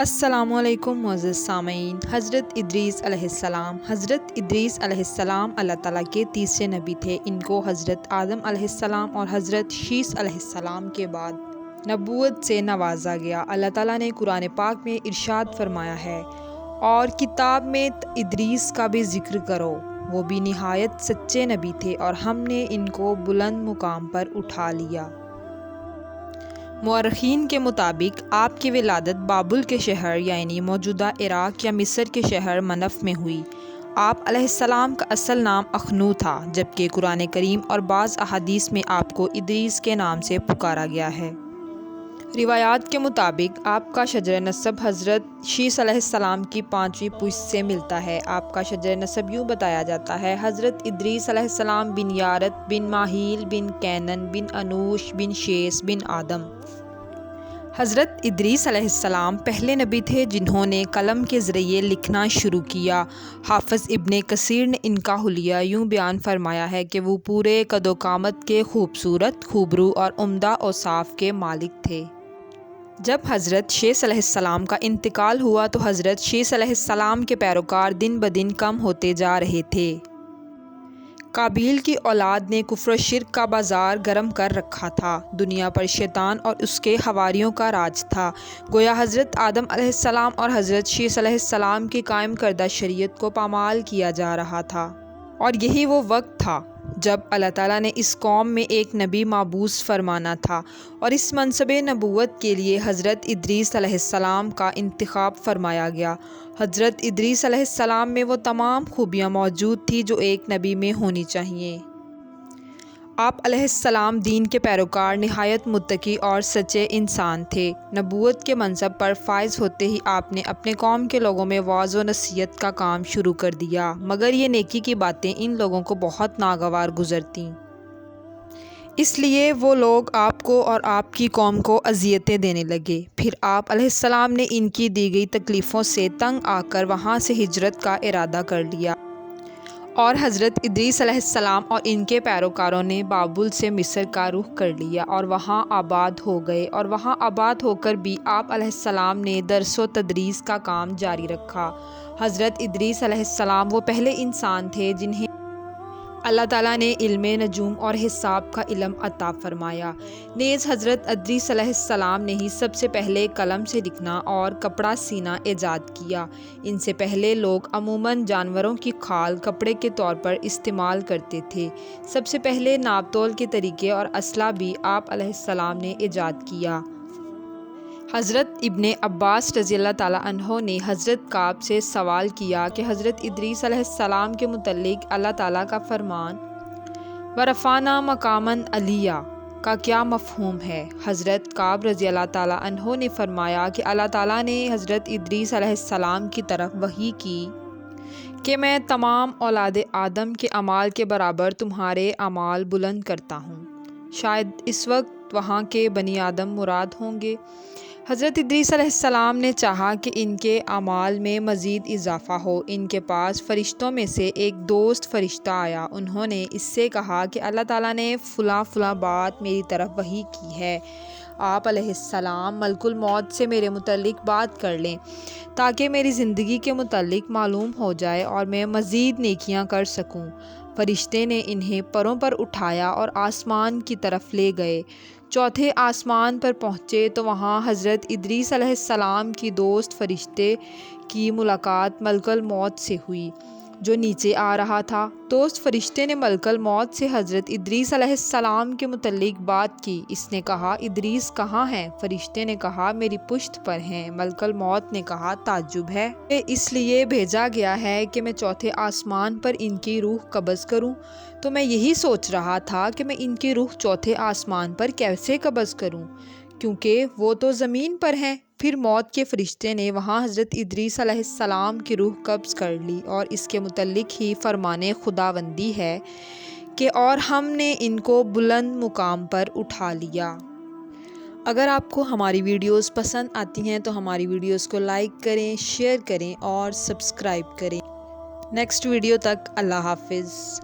السلام علیکم معزز سامعین۔ حضرت ادریس علیہ السلام اللہ تعالیٰ کے تیسرے نبی تھے۔ ان کو حضرت آدم علیہ السلام اور حضرت شیث علیہ السلام کے بعد نبوت سے نوازا گیا۔ اللہ تعالیٰ نے قرآن پاک میں ارشاد فرمایا ہے، اور کتاب میں ادریس کا بھی ذکر کرو، وہ بھی نہایت سچے نبی تھے اور ہم نے ان کو بلند مقام پر اٹھا لیا۔ مورخین کے مطابق آپ کی ولادت بابل کے شہر یعنی موجودہ عراق یا مصر کے شہر منف میں ہوئی۔ آپ علیہ السلام کا اصل نام اخنو تھا، جبکہ قرآن کریم اور بعض احادیث میں آپ کو ادریس کے نام سے پکارا گیا ہے۔ روایات کے مطابق آپ کا شجر نسب حضرت شیث علیہ السلام کی 5ویں پشت سے ملتا ہے۔ آپ کا شجر نسب یوں بتایا جاتا ہے: حضرت ادریس علیہ السلام بن یارد بن ماہیل بن کینن بن انوش بن شیث بن آدم۔ حضرت ادریس علیہ السلام پہلے نبی تھے جنہوں نے قلم کے ذریعے لکھنا شروع کیا۔ حافظ ابن کثیر نے ان کا حلیہ یوں بیان فرمایا ہے کہ وہ پورے قد و قامت کے خوبصورت، خوبرو اور عمدہ اوصاف کے مالک تھے۔ جب حضرت شیث علیہ السلام کا انتقال ہوا تو حضرت شیث علیہ السلام کے پیروکار دن بدن کم ہوتے جا رہے تھے۔ قابیل کی اولاد نے کفر و شرک کا بازار گرم کر رکھا تھا۔ دنیا پر شیطان اور اس کے حواریوں کا راج تھا۔ گویا حضرت آدم علیہ السلام اور حضرت شیث علیہ السلام کی قائم کردہ شریعت کو پامال کیا جا رہا تھا، اور یہی وہ وقت تھا جب اللہ تعالیٰ نے اس قوم میں ایک نبی مبعوث فرمانا تھا، اور اس منصب نبوت کے لیے حضرت ادریس علیہ السلام کا انتخاب فرمایا گیا۔ حضرت ادریس علیہ السلام میں وہ تمام خوبیاں موجود تھیں جو ایک نبی میں ہونی چاہیے۔ آپ علیہ السلام دین کے پیروکار، نہایت متقی اور سچے انسان تھے۔ نبوت کے منصب پر فائز ہوتے ہی آپ نے اپنے قوم کے لوگوں میں وعظ و نصیحت کا کام شروع کر دیا، مگر یہ نیکی کی باتیں ان لوگوں کو بہت ناگوار گزرتیں۔ اس لیے وہ لوگ آپ کو اور آپ کی قوم کو اذیتیں دینے لگے۔ پھر آپ علیہ السلام نے ان کی دی گئی تکلیفوں سے تنگ آ کر وہاں سے ہجرت کا ارادہ کر لیا، اور حضرت ادریس علیہ السلام اور ان کے پیروکاروں نے بابل سے مصر کا رخ کر لیا اور وہاں آباد ہو گئے، اور وہاں آباد ہو کر بھی آپ علیہ السلام نے درس و تدریس کا کام جاری رکھا۔ حضرت ادریس علیہ السلام وہ پہلے انسان تھے جنہیں اللہ تعالیٰ نے علم نجوم اور حساب کا علم عطا فرمایا۔ نیز حضرت ادریس علیہ السلام نے ہی سب سے پہلے قلم سے لکھنا اور کپڑا سینا ایجاد کیا۔ ان سے پہلے لوگ عموماً جانوروں کی کھال کپڑے کے طور پر استعمال کرتے تھے۔ سب سے پہلے ناپ تول کے طریقے اور اسلحہ بھی آپ علیہ السلام نے ایجاد کیا۔ حضرت ابن عباس رضی اللہ تعالیٰ عنہ نے حضرت کعب سے سوال کیا کہ حضرت ادریس علیہ السلام کے متعلق اللہ تعالیٰ کا فرمان وَرَفَعْنَا مَقَامًا عَلِيًّا کا کیا مفہوم ہے؟ حضرت کعب رضی اللہ تعالیٰ عنہ نے فرمایا کہ اللہ تعالیٰ نے حضرت ادریس علیہ السلام کی طرف وحی کی کہ میں تمام اولاد آدم کے اعمال کے برابر تمہارے اعمال بلند کرتا ہوں۔ شاید اس وقت وہاں کے بنی آدم مراد ہوں گے۔ حضرت ادریس علیہ السلام نے چاہا کہ ان کے اعمال میں مزید اضافہ ہو۔ ان کے پاس فرشتوں میں سے ایک دوست فرشتہ آیا۔ انہوں نے اس سے کہا کہ اللہ تعالیٰ نے فلاں فلاں بات میری طرف وحی کی ہے۔ آپ علیہ السلام ملک الموت سے میرے متعلق بات کر لیں تاکہ میری زندگی کے متعلق معلوم ہو جائے اور میں مزید نیکیاں کر سکوں۔ فرشتے نے انہیں پروں پر اٹھایا اور آسمان کی طرف لے گئے۔ چوتھے آسمان پر پہنچے تو وہاں حضرت ادریس علیہ السلام کی دوست فرشتے کی ملاقات ملک الموت سے ہوئی جو نیچے آ رہا تھا۔ دوست فرشتے نے ملک الموت سے حضرت ادریس علیہ السلام کے متعلق بات کی۔ اس نے کہا، ادریس کہاں ہیں؟ فرشتے نے کہا، میری پشت پر ہیں۔ ملک الموت نے کہا، تعجب ہے، اس لیے بھیجا گیا ہے کہ میں چوتھے آسمان پر ان کی روح قبض کروں۔ تو میں یہی سوچ رہا تھا کہ میں ان کی روح چوتھے آسمان پر کیسے قبض کروں، کیونکہ وہ تو زمین پر ہیں۔ پھر موت کے فرشتے نے وہاں حضرت ادریس علیہ السلام کی روح قبض کر لی، اور اس کے متعلق ہی فرمان خداوندی ہے کہ اور ہم نے ان کو بلند مقام پر اٹھا لیا۔ اگر آپ کو ہماری ویڈیوز پسند آتی ہیں تو ہماری ویڈیوز کو لائک کریں، شیئر کریں اور سبسکرائب کریں۔ نیکسٹ ویڈیو تک اللہ حافظ۔